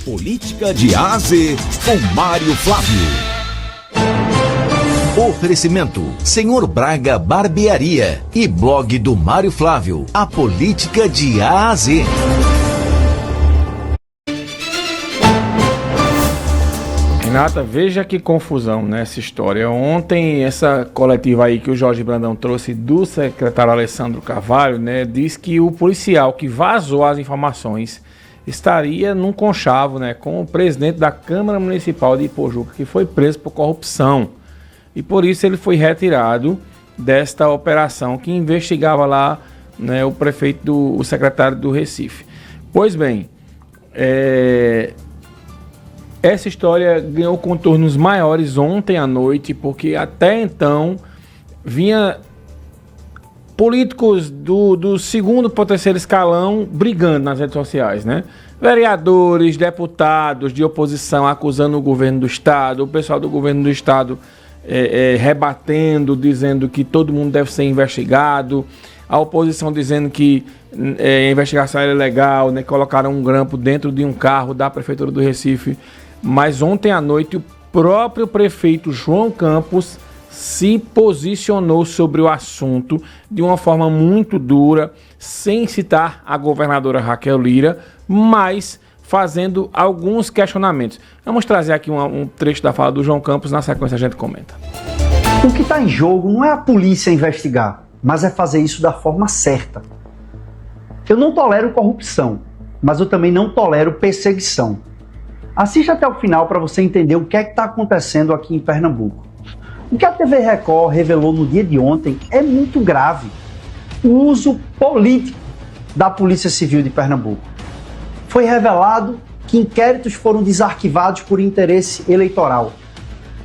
Política de A a Z, com Mário Flávio. Oferecimento, Senhor Braga Barbearia e blog do Mário Flávio, a política de A a Z. Renata, veja que confusão nessa história. Ontem, essa coletiva aí que o Jorge Brandão trouxe do secretário Alessandro Carvalho, né, diz que o policial que vazou as informações estaria num conchavo, né, com o presidente da Câmara Municipal de Ipojuca, que foi preso por corrupção. E por isso ele foi retirado desta operação que investigava lá, né, o secretário do Recife. Pois bem, essa história ganhou contornos maiores ontem à noite, porque até então vinha políticos do segundo para o terceiro escalão brigando nas redes sociais, né? Vereadores, deputados de oposição acusando o governo do estado, o pessoal do governo do estado rebatendo, dizendo que todo mundo deve ser investigado, a oposição dizendo que a investigação era legal, né? Colocaram um grampo dentro de um carro da Prefeitura do Recife. Mas ontem à noite o próprio prefeito João Campos se posicionou sobre o assunto de uma forma muito dura, sem citar a governadora Raquel Lira, mas fazendo alguns questionamentos. Vamos trazer aqui um trecho da fala do João Campos, na sequência a gente comenta. O que está em jogo não é a polícia investigar, mas é fazer isso da forma certa. Eu não tolero corrupção, mas eu também não tolero perseguição. Assista até o final para você entender o que é que está acontecendo aqui em Pernambuco. O que a TV Record revelou no dia de ontem é muito grave. O uso político da Polícia Civil de Pernambuco. Foi revelado que inquéritos foram desarquivados por interesse eleitoral.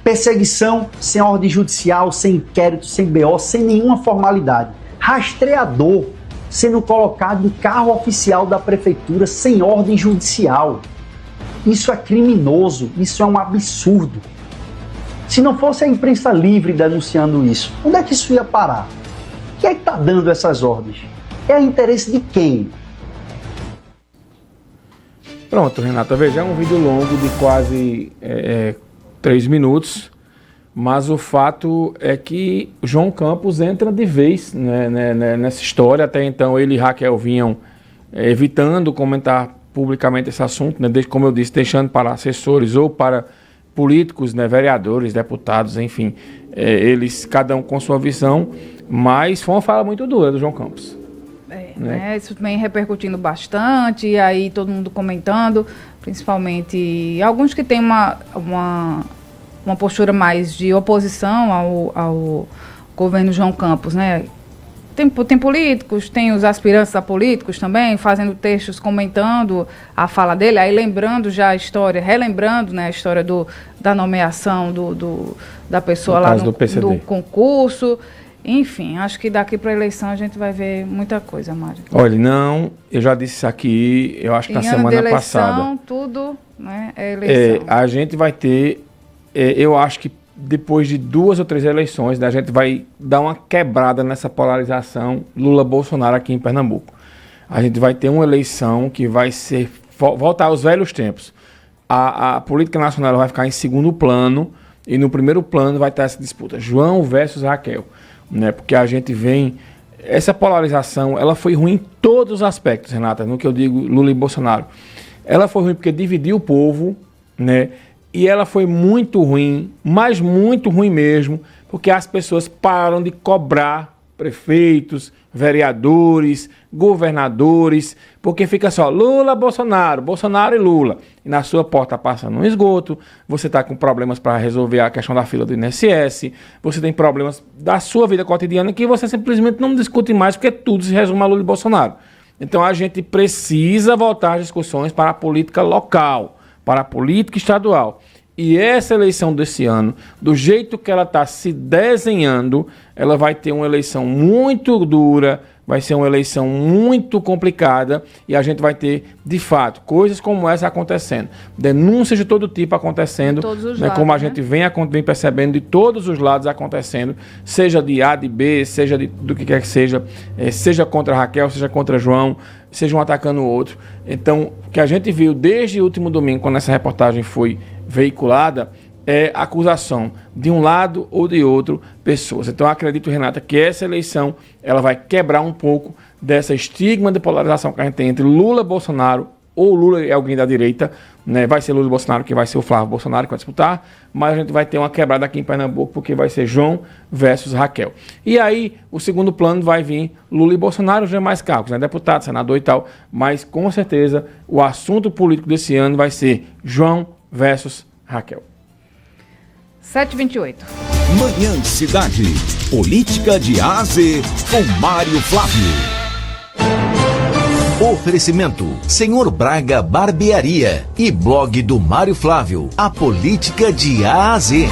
Perseguição sem ordem judicial, sem inquérito, sem BO, sem nenhuma formalidade. Rastreador sendo colocado em carro oficial da prefeitura sem ordem judicial. Isso é criminoso, isso é um absurdo. Se não fosse a imprensa livre denunciando isso, onde é que isso ia parar? Quem é que está dando essas ordens? É interesse de quem? Pronto, Renata, veja, é um vídeo longo de quase 3 minutos, mas o fato é que João Campos entra de vez, né, nessa história. Até então ele e Raquel vinham evitando comentar publicamente esse assunto, né? Como eu disse, deixando para assessores ou para políticos, né? Vereadores, deputados, enfim, eles, cada um com sua visão, mas foi uma fala muito dura do João Campos. Isso vem repercutindo bastante, e aí todo mundo comentando, principalmente alguns que têm uma postura mais de oposição ao governo João Campos, né? Tem políticos, tem os aspirantes a políticos também, fazendo textos comentando a fala dele, aí lembrando já a história, relembrando, né, a história da nomeação da pessoa lá do concurso. Enfim, acho que daqui para a eleição a gente vai ver muita coisa, Mário. Olha, não, eu já disse isso aqui, eu acho que na semana eleição, passada. Tudo, né, é eleição. A gente vai ter, eu acho que depois de 2 ou 3 eleições, né, a gente vai dar uma quebrada nessa polarização Lula-Bolsonaro aqui em Pernambuco. A gente vai ter uma eleição que vai ser voltar aos velhos tempos. A política nacional vai ficar em segundo plano e no primeiro plano vai ter essa disputa, João versus Raquel, né? Porque a gente vem... Essa polarização, ela foi ruim em todos os aspectos, Renata, no que eu digo Lula e Bolsonaro. Ela foi ruim porque dividiu o povo, né? E ela foi muito ruim, mas muito ruim mesmo, porque as pessoas pararam de cobrar prefeitos, vereadores, governadores, porque fica só Lula, Bolsonaro, Bolsonaro e Lula. E na sua porta passa no esgoto, você está com problemas para resolver a questão da fila do INSS, você tem problemas da sua vida cotidiana que você simplesmente não discute mais, porque tudo se resume a Lula e Bolsonaro. Então a gente precisa voltar às discussões para a política local, para a política estadual. E essa eleição desse ano, do jeito que ela está se desenhando, ela vai ter uma eleição muito dura, vai ser uma eleição muito complicada e a gente vai ter, de fato, coisas como essa acontecendo. Denúncias de todo tipo acontecendo, né, como a gente vem percebendo de todos os lados acontecendo, seja de A, de B, seja do que quer que seja, seja contra Raquel, seja contra João, seja um atacando o outro. Então, o que a gente viu desde o último domingo, quando essa reportagem foi veiculada, é acusação de um lado ou de outro pessoas. Então, eu acredito, Renata, que essa eleição ela vai quebrar um pouco dessa estigma de polarização que a gente tem entre Lula e Bolsonaro, ou Lula é alguém da direita, né? Vai ser Lula e Bolsonaro que vai ser o Flávio Bolsonaro que vai disputar, mas a gente vai ter uma quebrada aqui em Pernambuco, porque vai ser João versus Raquel. E aí, o segundo plano vai vir Lula e Bolsonaro, os demais cargos, né? Deputado, senador e tal, mas com certeza o assunto político desse ano vai ser João versus Raquel. 7h28. Manhã Cidade. Política de A a Z com Mário Flávio. Oferecimento: Senhor Braga Barbearia e blog do Mário Flávio. A política de A a Z.